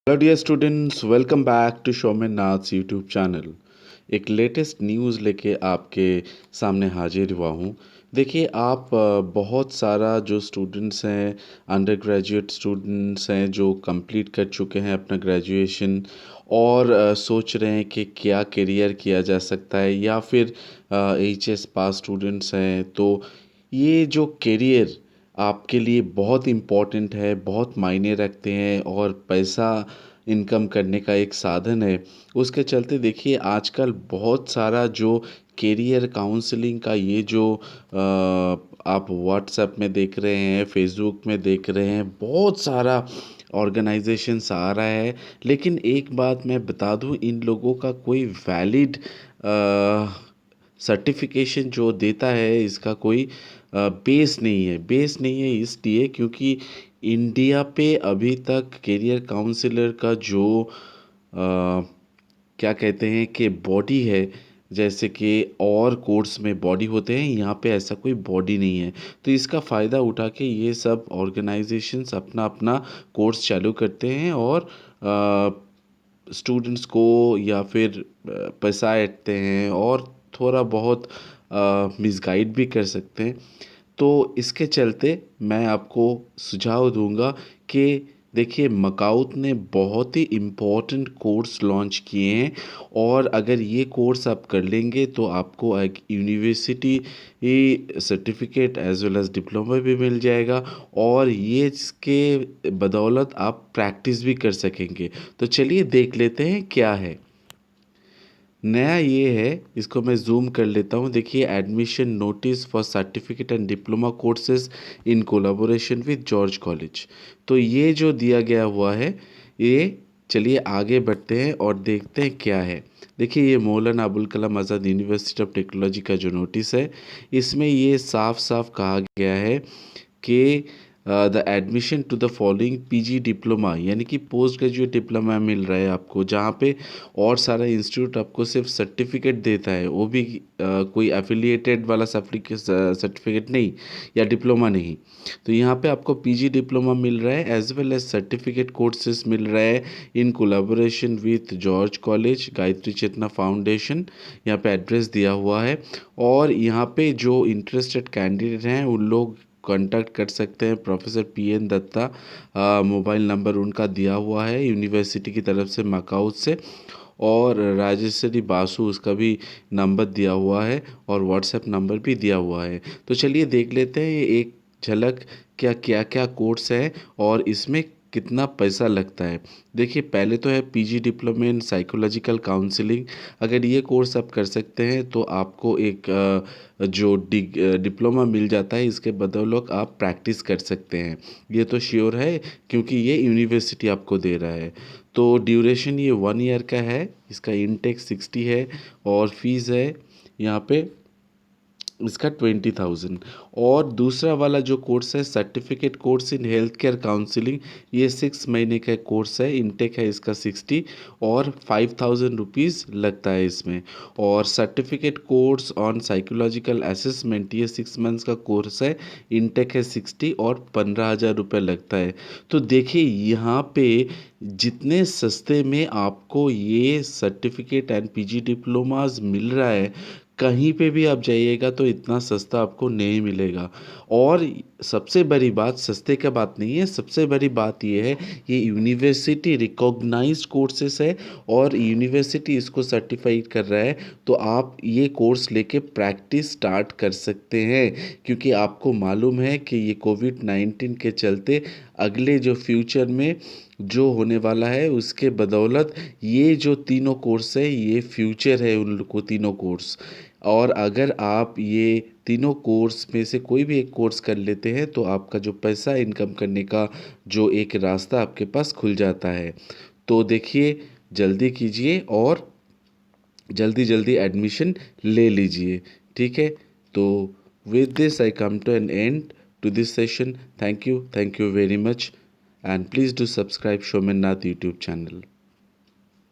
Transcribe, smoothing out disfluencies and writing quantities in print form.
Hello dear students, welcome back to Shomen Nath's YouTube channel. एक latest news लेके आपके सामने हाजिर हुआ हूँ। देखिए आप बहुत सारा जो स्टूडेंट्स हैं, अंडर ग्रेजुएट स्टूडेंट्स हैं जो कंप्लीट कर चुके हैं अपना ग्रेजुएशन और सोच रहे हैं कि क्या करियर किया जा सकता है, या फिर एचएस पास स्टूडेंट्स हैं। तो ये जो करियर आपके लिए बहुत इम्पोर्टेंट है, बहुत मायने रखते हैं और पैसा इनकम करने का एक साधन है। उसके चलते देखिए आजकल बहुत सारा जो करियर काउंसलिंग का ये जो आप व्हाट्सएप में देख रहे हैं, फेसबुक में देख रहे हैं, बहुत सारा ऑर्गेनाइजेशंस आ रहा है। लेकिन एक बात मैं बता दूं, इन लोगों का कोई वैलिड सर्टिफिकेशन जो देता है इसका कोई बेस नहीं है इसलिए क्योंकि इंडिया पे अभी तक करियर काउंसलर का जो क्या कहते हैं कि बॉडी है, जैसे कि और कोर्स में बॉडी होते हैं, यहाँ पे ऐसा कोई बॉडी नहीं है। तो इसका फ़ायदा उठा के ये सब ऑर्गेनाइजेशंस अपना अपना कोर्स चालू करते हैं और स्टूडेंट्स को या फिर पैसा ऐंठते हैं और थोड़ा बहुत मिसगाइड भी कर सकते हैं। तो इसके चलते मैं आपको सुझाव दूंगा कि देखिए मकाउट ने बहुत ही इम्पोर्टेंट कोर्स लॉन्च किए हैं, और अगर ये कोर्स आप कर लेंगे तो आपको एक university certificate as well as diploma भी मिल जाएगा, और ये इसके बदौलत आप प्रैक्टिस भी कर सकेंगे। तो चलिए देख लेते हैं क्या है नया। ये है, इसको मैं ज़ूम कर लेता हूँ। देखिए, admission notice for certificate and diploma courses in collaboration with George college. तो ये जो दिया गया हुआ है, ये चलिए आगे बढ़ते हैं और देखते हैं क्या है। देखिए, ये Maulana Abul Kalam Azad university of technology का जो नोटिस है, इसमें ये साफ साफ कहा गया है कि the admission to the following PG diploma, यानी कि पोस्ट ग्रेजुएट डिप्लोमा मिल रहा है आपको, जहाँ पे और सारा इंस्टीट्यूट आपको सिर्फ सर्टिफिकेट देता है, वो भी कोई एफिलिएटेड वाला सर्टिफिकेट नहीं या डिप्लोमा नहीं। तो यहाँ पे आपको पीजी डिप्लोमा मिल रहा है as well as certificate courses मिल रहा है in collaboration with George college, Gayatri Chetna foundation. यहाँ पे एड्रेस दिया हुआ है, और यहाँ पे जो इंटरेस्टेड कैंडिडेट हैं उन लोग कांटेक्ट कर सकते हैं। Professor PN Datta mobile number उनका दिया हुआ है यूनिवर्सिटी की तरफ से मकाऊ से, और राजेश्वरी बासु उसका भी नंबर दिया हुआ है और व्हाट्सएप नंबर भी दिया हुआ है। तो चलिए देख लेते हैं ये एक झलक, क्या क्या क्या कोर्स है और इसमें कितना पैसा लगता है। देखिए, पहले तो है PG diploma in psychological counselling. अगर ये कोर्स आप कर सकते हैं तो आपको एक जो डिप्लोमा मिल जाता है, इसके बदौलत आप प्रैक्टिस कर सकते हैं। ये तो श्योर है क्योंकि ये यूनिवर्सिटी आपको दे रहा है। तो ड्यूरेशन ये 1 ईयर का है, इसका इनटेक 60 है, और फीस है यहाँ पे इसका 20,000। और दूसरा वाला जो कोर्स है certificate course in health care counselling, ये 6 महीने का कोर्स है, इनटेक है इसका 60 और 5,000 रुपीज़ लगता है इसमें। और certificate course on psychological assessment, ये 6 मंथ्स का कोर्स है, इनटेक है 60 और 15,000 रुपये लगता है। तो देखिए यहाँ पे जितने सस्ते में आपको ये सर्टिफिकेट एंड पीजी डिप्लोमास मिल रहा है, कहीं पे भी आप जाइएगा तो इतना सस्ता आपको नहीं मिलेगा। और सबसे बड़ी बात, सस्ते का बात नहीं है, सबसे बड़ी बात ये है, ये यूनिवर्सिटी रिकॉग्नाइज्ड कोर्सेस है और यूनिवर्सिटी इसको सर्टिफाइड कर रहा है। तो आप ये कोर्स लेके प्रैक्टिस स्टार्ट कर सकते हैं, क्योंकि आपको मालूम है कि ये कोविड-19 के चलते अगले जो फ्यूचर में जो होने वाला है उसके बदौलत ये जो तीनों कोर्स है, ये फ्यूचर है उन लोग को तीनों कोर्स। और अगर आप ये तीनों कोर्स में से कोई भी एक कोर्स कर लेते हैं तो आपका जो पैसा इनकम करने का जो एक रास्ता आपके पास खुल जाता है। तो देखिए, जल्दी कीजिए और जल्दी जल्दी एडमिशन ले लीजिए, ठीक है। तो with this I come to an end to this session. Thank you very much, and please do subscribe Shomen Nath YouTube channel.